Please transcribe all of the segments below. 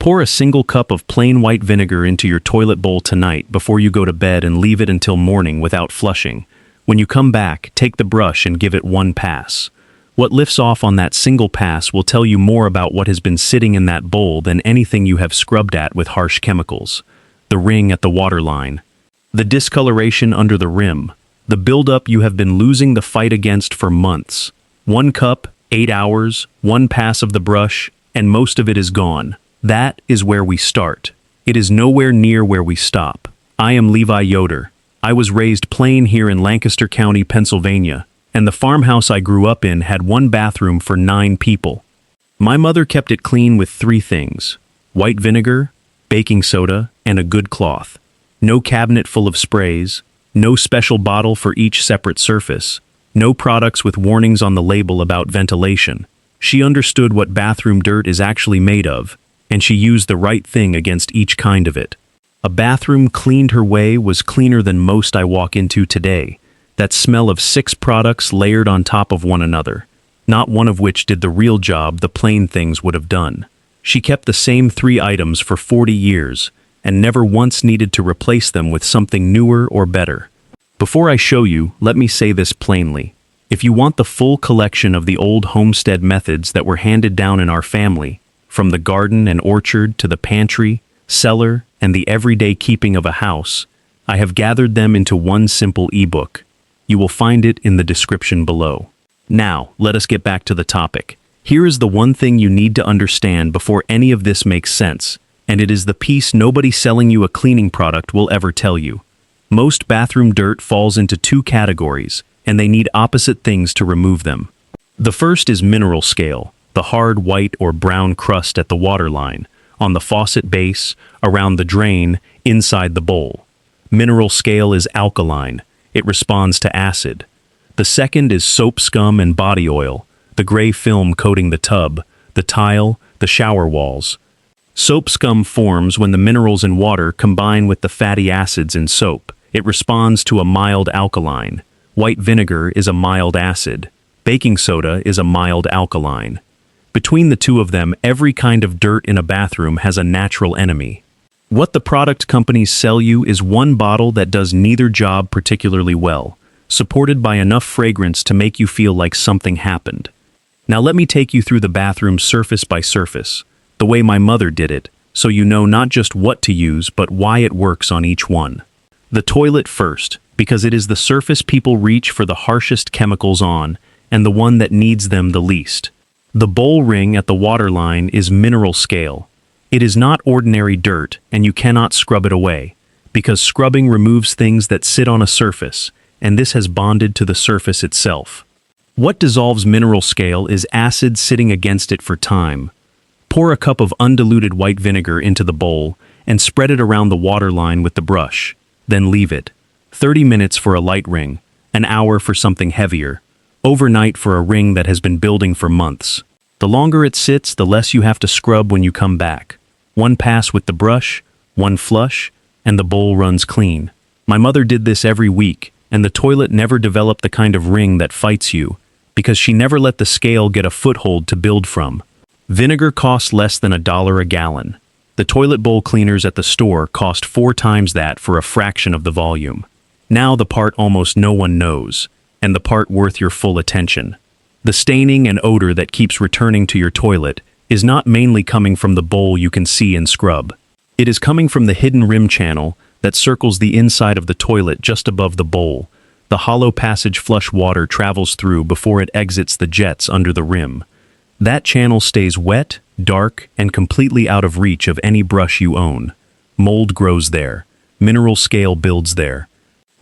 Pour a single cup of plain white vinegar into your toilet bowl tonight before you go to bed and leave it until morning without flushing. When you come back, take the brush and give it one pass. What lifts off on that single pass will tell you more about what has been sitting in that bowl than anything you have scrubbed at with harsh chemicals. The ring at the waterline. The discoloration under the rim. The buildup you have been losing the fight against for months. 1 cup, 8 hours, 1 pass of the brush, and most of it is gone. That is where we start. It is nowhere near where we stop. I am Levi Yoder. I was raised plain here in Lancaster County, Pennsylvania, and the farmhouse I grew up in had 1 bathroom for 9 people. My mother kept it clean with 3 things: white vinegar, baking soda, and a good cloth. No cabinet full of sprays, no special bottle for each separate surface, no products with warnings on the label about ventilation. She understood what bathroom dirt is actually made of, and she used the right thing against each kind of it. A bathroom cleaned her way was cleaner than most I walk into today. That smell of 6 products layered on top of one another, not one of which did the real job the plain things would have done. She kept the same 3 items for 40 years, and never once needed to replace them with something newer or better. Before I show you, let me say this plainly. If you want the full collection of the old homestead methods that were handed down in our family, from the garden and orchard to the pantry, cellar, and the everyday keeping of a house, I have gathered them into one simple ebook. You will find it in the description below. Now, let us get back to the topic. Here is the one thing you need to understand before any of this makes sense, and it is the piece nobody selling you a cleaning product will ever tell you. Most bathroom dirt falls into 2 categories, and they need opposite things to remove them. The first is mineral scale, the hard white or brown crust at the waterline, on the faucet base, around the drain, inside the bowl. Mineral scale is alkaline. It responds to acid. The second is soap scum and body oil, the gray film coating the tub, the tile, the shower walls. Soap scum forms when the minerals in water combine with the fatty acids in soap. It responds to a mild alkaline. White vinegar is a mild acid. Baking soda is a mild alkaline. Between the 2 of them, every kind of dirt in a bathroom has a natural enemy. What the product companies sell you is one bottle that does neither job particularly well, supported by enough fragrance to make you feel like something happened. Now let me take you through the bathroom surface by surface, the way my mother did it, so you know not just what to use but why it works on each one. The toilet first, because it is the surface people reach for the harshest chemicals on, and the one that needs them the least. The bowl ring at the waterline is mineral scale. It is not ordinary dirt, and you cannot scrub it away, because scrubbing removes things that sit on a surface, and this has bonded to the surface itself. What dissolves mineral scale is acid sitting against it for time. Pour a cup of undiluted white vinegar into the bowl, and spread it around the waterline with the brush. Then leave it. 30 minutes for a light ring, an hour for something heavier, overnight for a ring that has been building for months. The longer it sits, the less you have to scrub when you come back. 1 pass with the brush, 1 flush, and the bowl runs clean. My mother did this every week, and the toilet never developed the kind of ring that fights you, because she never let the scale get a foothold to build from. Vinegar costs less than $1 a gallon. The toilet bowl cleaners at the store cost 4 times that for a fraction of the volume. Now the part almost no one knows, and the part worth your full attention. The staining and odor that keeps returning to your toilet is not mainly coming from the bowl you can see and scrub. It is coming from the hidden rim channel that circles the inside of the toilet just above the bowl. The hollow passage flush water travels through before it exits the jets under the rim. That channel stays wet, dark, and completely out of reach of any brush you own. Mold grows there. Mineral scale builds there.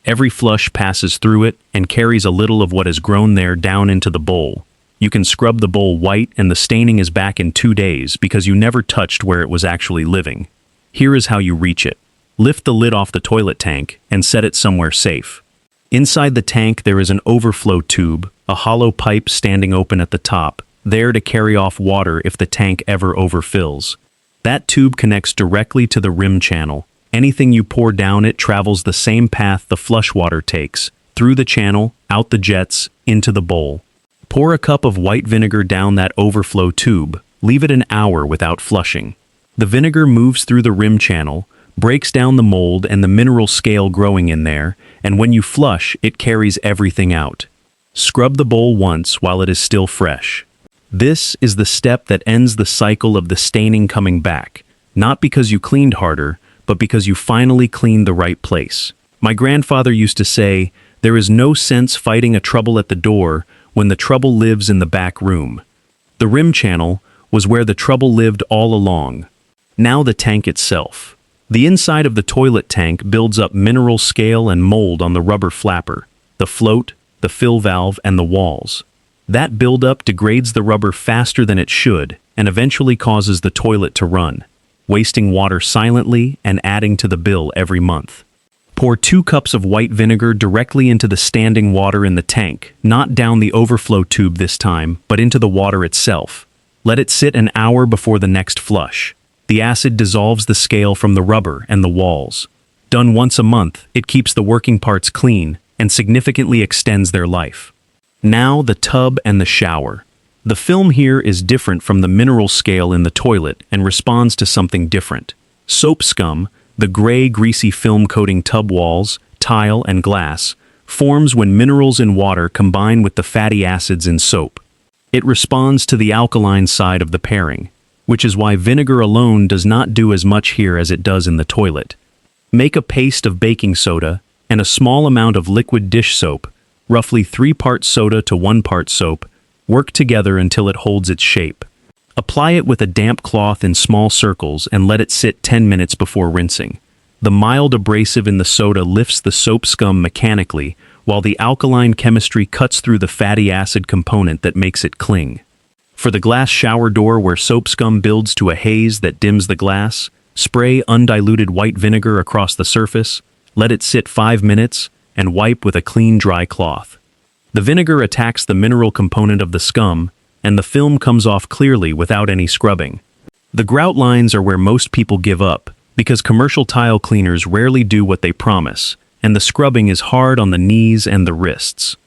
Every flush passes through it and carries a little of what has grown there down into the bowl. You can scrub the bowl white and the staining is back in 2 days because you never touched where it was actually living. Here is how you reach it. Lift the lid off the toilet tank and set it somewhere safe. Inside the tank there is an overflow tube, a hollow pipe standing open at the top, there to carry off water if the tank ever overfills. That tube connects directly to the rim channel. Anything you pour down it travels the same path the flush water takes, through the channel, out the jets, into the bowl. Pour a cup of white vinegar down that overflow tube. Leave it an hour without flushing. The vinegar moves through the rim channel, breaks down the mold and the mineral scale growing in there, and when you flush, it carries everything out. Scrub the bowl once while it is still fresh. This is the step that ends the cycle of the staining coming back, not because you cleaned harder, but because you finally cleaned the right place. My grandfather used to say, "There is no sense fighting a trouble at the door when the trouble lives in the back room." The rim channel was where the trouble lived all along. Now the tank itself. The inside of the toilet tank builds up mineral scale and mold on the rubber flapper, the float, the fill valve, and the walls. That buildup degrades the rubber faster than it should and eventually causes the toilet to run, wasting water silently and adding to the bill every month. Pour 2 cups of white vinegar directly into the standing water in the tank, not down the overflow tube this time, but into the water itself. Let it sit an hour before the next flush. The acid dissolves the scale from the rubber and the walls. Done once a month, it keeps the working parts clean and significantly extends their life. Now the tub and the shower. The film here is different from the mineral scale in the toilet and responds to something different. Soap scum, the gray, greasy film coating tub walls, tile, and glass, forms when minerals in water combine with the fatty acids in soap. It responds to the alkaline side of the pairing, which is why vinegar alone does not do as much here as it does in the toilet. Make a paste of baking soda and a small amount of liquid dish soap, roughly 3 parts soda to 1 part soap, work together until it holds its shape. Apply it with a damp cloth in small circles and let it sit 10 minutes before rinsing. The mild abrasive in the soda lifts the soap scum mechanically, while the alkaline chemistry cuts through the fatty acid component that makes it cling. For the glass shower door where soap scum builds to a haze that dims the glass, spray undiluted white vinegar across the surface, let it sit 5 minutes, and wipe with a clean, dry cloth. The vinegar attacks the mineral component of the scum, and the film comes off clearly without any scrubbing. The grout lines are where most people give up, because commercial tile cleaners rarely do what they promise, and the scrubbing is hard on the knees and the wrists.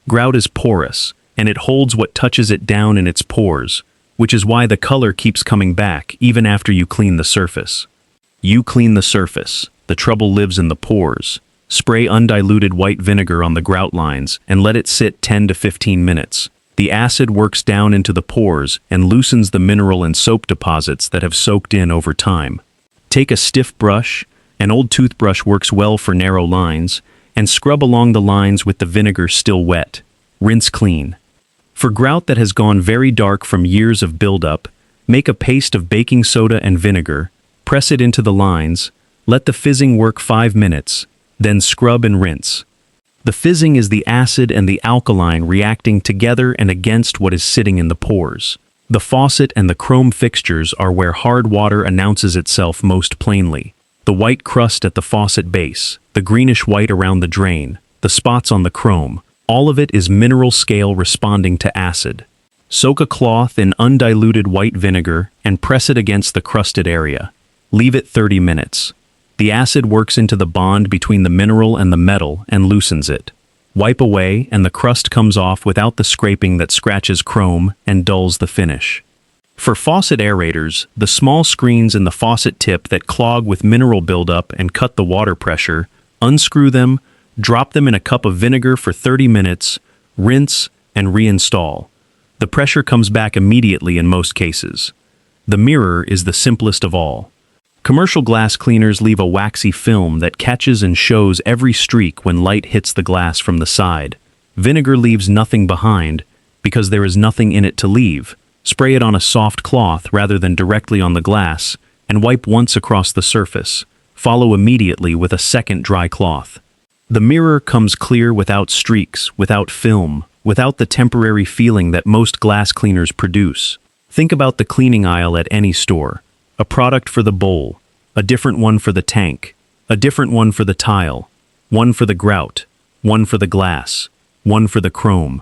Grout is porous, and it holds what touches it down in its pores, which is why the color keeps coming back even after you clean the surface. You clean the surface, the trouble lives in the pores. Spray undiluted white vinegar on the grout lines and let it sit 10 to 15 minutes. The acid works down into the pores and loosens the mineral and soap deposits that have soaked in over time. Take a stiff brush, an old toothbrush works well for narrow lines, and scrub along the lines with the vinegar still wet. Rinse clean. For grout that has gone very dark from years of buildup, make a paste of baking soda and vinegar, press it into the lines, let the fizzing work 5 minutes, then scrub and rinse. The fizzing is the acid and the alkaline reacting together and against what is sitting in the pores. The faucet and the chrome fixtures are where hard water announces itself most plainly. The white crust at the faucet base, the greenish white around the drain, the spots on the chrome, all of it is mineral scale responding to acid. Soak a cloth in undiluted white vinegar and press it against the crusted area. Leave it 30 minutes. The acid works into the bond between the mineral and the metal and loosens it. Wipe away and the crust comes off without the scraping that scratches chrome and dulls the finish. For faucet aerators, the small screens in the faucet tip that clog with mineral buildup and cut the water pressure, unscrew them, drop them in a cup of vinegar for 30 minutes, rinse, and reinstall. The pressure comes back immediately in most cases. The mirror is the simplest of all. Commercial glass cleaners leave a waxy film that catches and shows every streak when light hits the glass from the side. Vinegar leaves nothing behind because there is nothing in it to leave. Spray it on a soft cloth rather than directly on the glass and wipe once across the surface. Follow immediately with a second dry cloth. The mirror comes clear without streaks, without film, without the temporary feeling that most glass cleaners produce. Think about the cleaning aisle at any store. A product for the bowl, a different one for the tank, a different one for the tile, one for the grout, one for the glass, one for the chrome.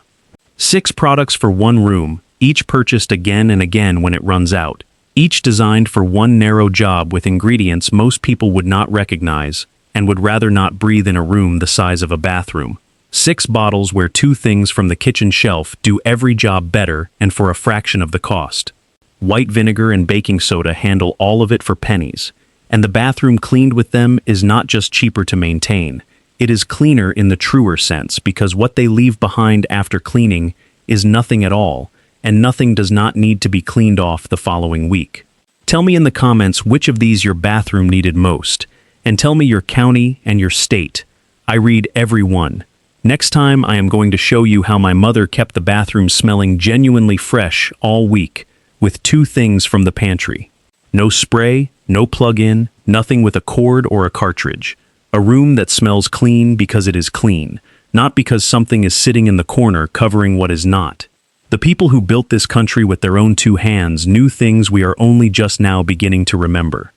6 products for one room, each purchased again and again when it runs out, each designed for one narrow job with ingredients most people would not recognize and would rather not breathe in a room the size of a bathroom. 6 bottles where 2 things from the kitchen shelf do every job better and for a fraction of the cost. white vinegar and baking soda handle all of it for pennies. And the bathroom cleaned with them is not just cheaper to maintain. It is cleaner in the truer sense because what they leave behind after cleaning is nothing at all, and nothing does not need to be cleaned off the following week. Tell me in the comments which of these your bathroom needed most, and tell me your county and your state. I read every one. Next time I am going to show you how my mother kept the bathroom smelling genuinely fresh all week, with 2 things from the pantry. No spray, no plug-in, nothing with a cord or a cartridge. A room that smells clean because it is clean, not because something is sitting in the corner covering what is not. The people who built this country with their own 2 hands knew things we are only just now beginning to remember.